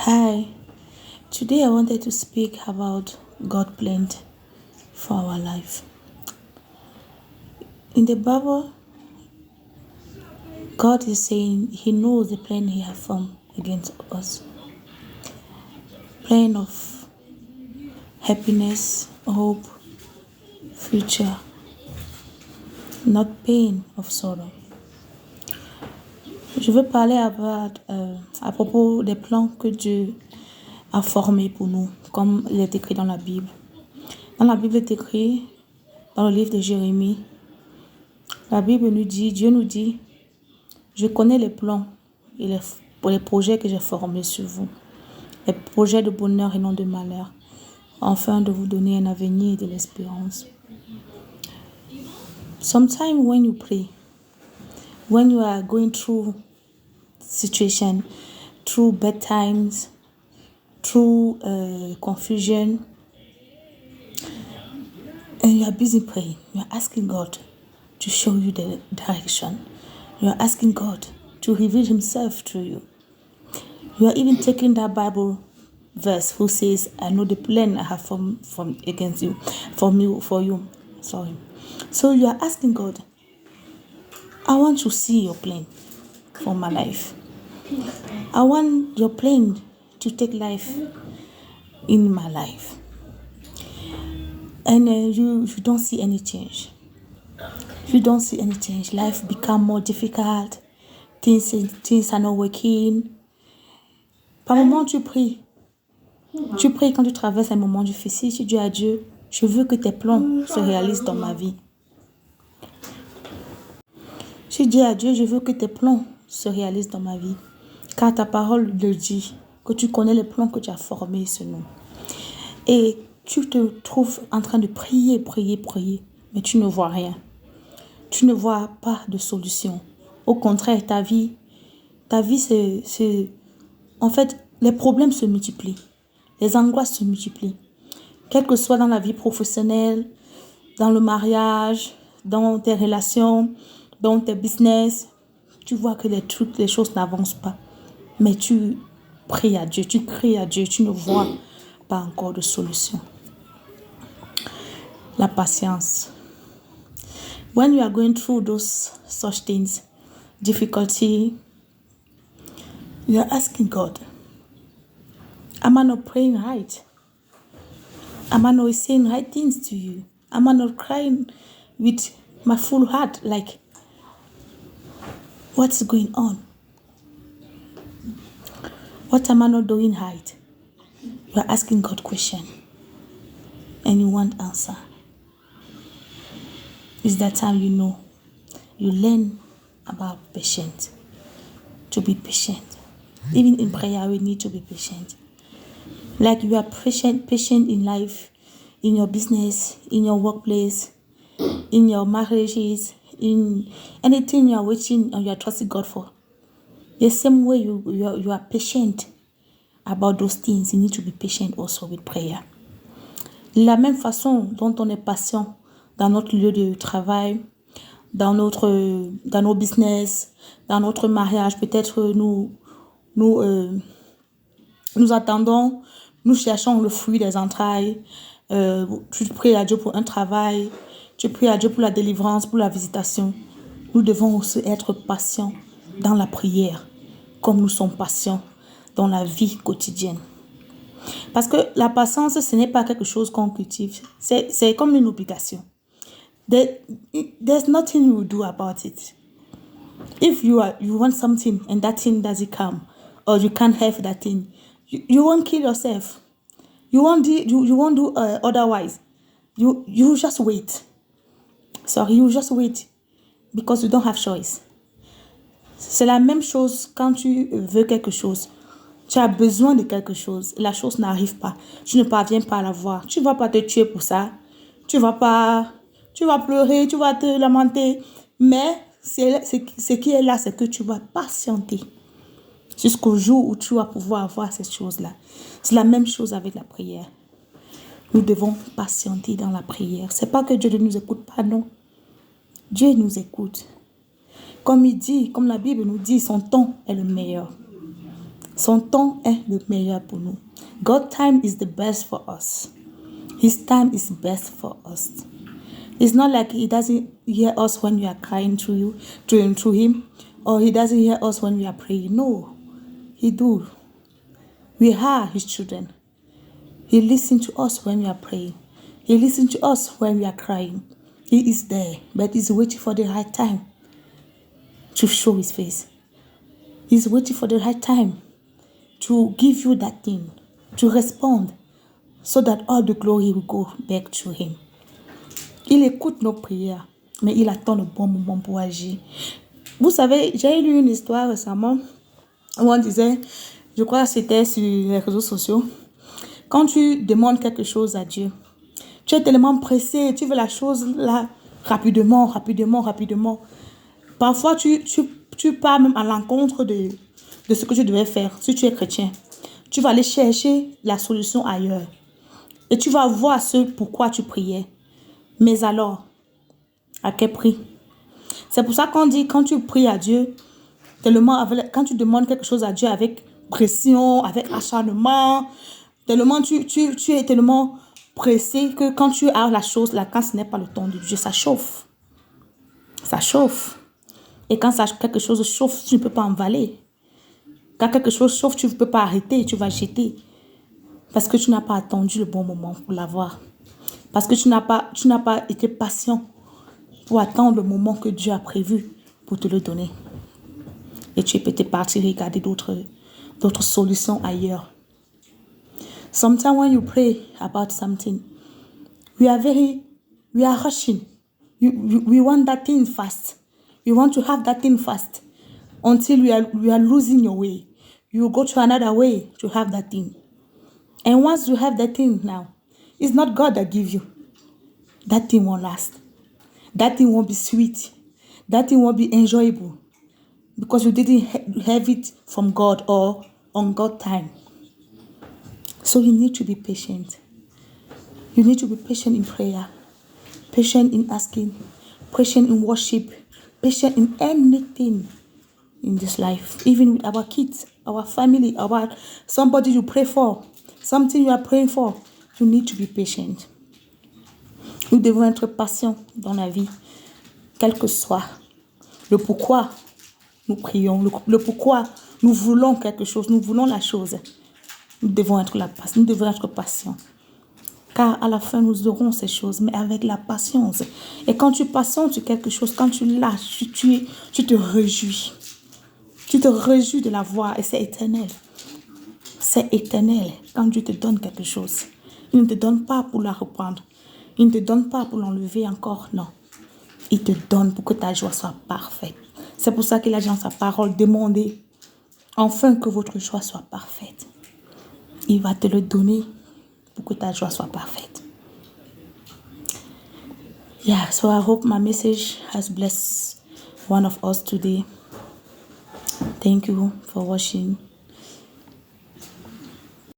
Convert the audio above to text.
Hi, today I wanted to speak about God planned for our life. In the Bible, God is saying He knows the plan He has formed against us. Plan of happiness, hope, future, not pain of sorrow. Je veux parler à propos des plans que Dieu a formés pour nous, comme il est écrit dans la Bible. Dans la Bible, il est écrit, dans le livre de Jérémie, la Bible nous dit, Dieu nous dit, je connais les plans et les projets que j'ai formés sur vous, les projets de bonheur et non de malheur, afin de vous donner un avenir et de l'espérance. Sometimes when you pray, when you are going through situation, through bad times, through confusion, and you are busy praying, you are asking God to show you the direction. You are asking God to reveal Himself to you. You are even taking that Bible verse who says, I know the plan I have from against you, for you. Sorry. So you are asking God, I want to see your plan for my life. I want your plan to take life in my life. And you don't see any change. You don't see any change. Life become more difficult. Things are not working. Par moment, tu pries. Tu pries quand tu traverses un moment difficile. Tu dis à Dieu, je veux que tes plans se réalisent dans ma vie. Tu dis à Dieu, je veux que tes plans se réalisent dans ma vie. Car ta parole le dit, que tu connais les plans que tu as formés sur nous. Et tu te trouves en train de prier, mais tu ne vois rien. Tu ne vois pas de solution. Au contraire, ta vie, c'est... En fait, les problèmes se multiplient. Les angoisses se multiplient. Quel que soit dans la vie professionnelle, dans le mariage, dans tes relations, dans tes business, tu vois que les choses n'avancent pas. Mais tu pries à Dieu, tu cries à Dieu, tu ne vois pas encore de solution. La patience. When you are going through those such things, difficulty, you are asking God, am I not praying right? Am I not saying right things to you? Am I not crying with my full heart? Like, what's going on? What am I not doing right? You are asking God question and you want answer. It's that time you learn about patience. To be patient. Even in prayer, we need to be patient. Like you are patient in life, in your business, in your workplace, in your marriages, in anything you are waiting or you are trusting God for. The same way you are patient about those things, you need to be patient also with prayer. De la même façon dont on est patient dans notre lieu de travail, dans nos business, dans notre mariage, peut-être nous attendons, nous cherchons le fruit des entrailles. Tu pries à Dieu pour un travail, tu pries à Dieu pour la délivrance, pour la visitation. Nous devons aussi être patients dans la prière, comme nous sommes patients dans la vie quotidienne. Parce que la patience, ce n'est pas quelque chose qu'on cultive, c'est comme une obligation. There's nothing you will do about it. If you want something and that thing doesn't come, or you can't have that thing, you won't kill yourself. You won't do otherwise. You just wait. Sorry, you just wait because you don't have choice. C'est la même chose quand tu veux quelque chose. Tu as besoin de quelque chose et la chose n'arrive pas. Tu ne parviens pas à l'avoir. Tu ne vas pas te tuer pour ça. Tu vas pleurer, tu vas te lamenter. Mais ce qui est là, c'est que tu vas patienter jusqu'au jour où tu vas pouvoir avoir cette chose-là. C'est la même chose avec la prière. Nous devons patienter dans la prière. C'est pas que Dieu ne nous écoute pas, non. Dieu nous écoute. Comme la Bible nous dit, son temps est le meilleur. Son temps est le meilleur pour nous. God's time is the best for us. His time is best for us. It's not like he doesn't hear us when we are crying through him, or he doesn't hear us when we are praying. No, he do. We are his children. He listens to us when we are praying. He listens to us when we are crying. He is there, but he's waiting for the right time to show his face. He's waiting for the right time to give you that thing, to respond, so that all the glory will go back to him. Il écoute nos prières, mais il attend le bon moment pour agir. Vous savez, j'ai lu une histoire récemment où on disait, je crois que c'était sur les réseaux sociaux, quand tu demandes quelque chose à Dieu, tu es tellement pressé, tu veux la chose là rapidement. Parfois, tu pars même à l'encontre de ce que tu devais faire. Si tu es chrétien, tu vas aller chercher la solution ailleurs. Et tu vas voir ce pourquoi tu priais. Mais alors, à quel prix? C'est pour ça qu'on dit, quand tu pries à Dieu, quand tu demandes quelque chose à Dieu avec pression, avec acharnement, tellement tu es tellement pressé que quand tu as la chose là, quand ce n'est pas le temps de Dieu, ça chauffe. Ça chauffe. Et quand quelque chose chauffe, tu ne peux pas emballer. Quand quelque chose chauffe, tu ne peux pas arrêter, tu vas jeter. Parce que tu n'as pas attendu le bon moment pour l'avoir. Parce que tu n'as pas été patient pour attendre le moment que Dieu a prévu pour te le donner. Et tu es peut-être parti regarder d'autres solutions ailleurs. Sometimes when you pray about something, we are rushing. We want that thing fast. We want to have that thing fast until we are losing your way. You go to another way to have that thing. And once you have that thing now, it's not God that gives you. That thing won't last. That thing won't be sweet. That thing won't be enjoyable. Because you didn't have it from God or on God's time. So you need to be patient. You need to be patient in prayer. Patient in asking. Patient in worship. Patient in anything in this life. Even with our kids, our family, somebody you pray for. Something you are praying for. You need to be patient. Nous devons être patients dans la vie. Quel que soit le pourquoi nous prions, le pourquoi nous voulons quelque chose, nous voulons la chose. Nous devons être patients. Car à la fin, nous aurons ces choses, mais avec la patience. Et quand tu patientes sur quelque chose, quand tu lâches, tu te réjouis. Tu te réjouis de la voir et c'est éternel. C'est éternel quand Dieu te donne quelque chose. Il ne te donne pas pour la reprendre. Il ne te donne pas pour l'enlever encore, non. Il te donne pour que ta joie soit parfaite. C'est pour ça qu'il a dit dans sa parole, demandez enfin que votre joie soit parfaite. Il va te le donner pour que ta joie soit parfaite. Yeah, so I hope my message has blessed one of us today. Thank you for watching.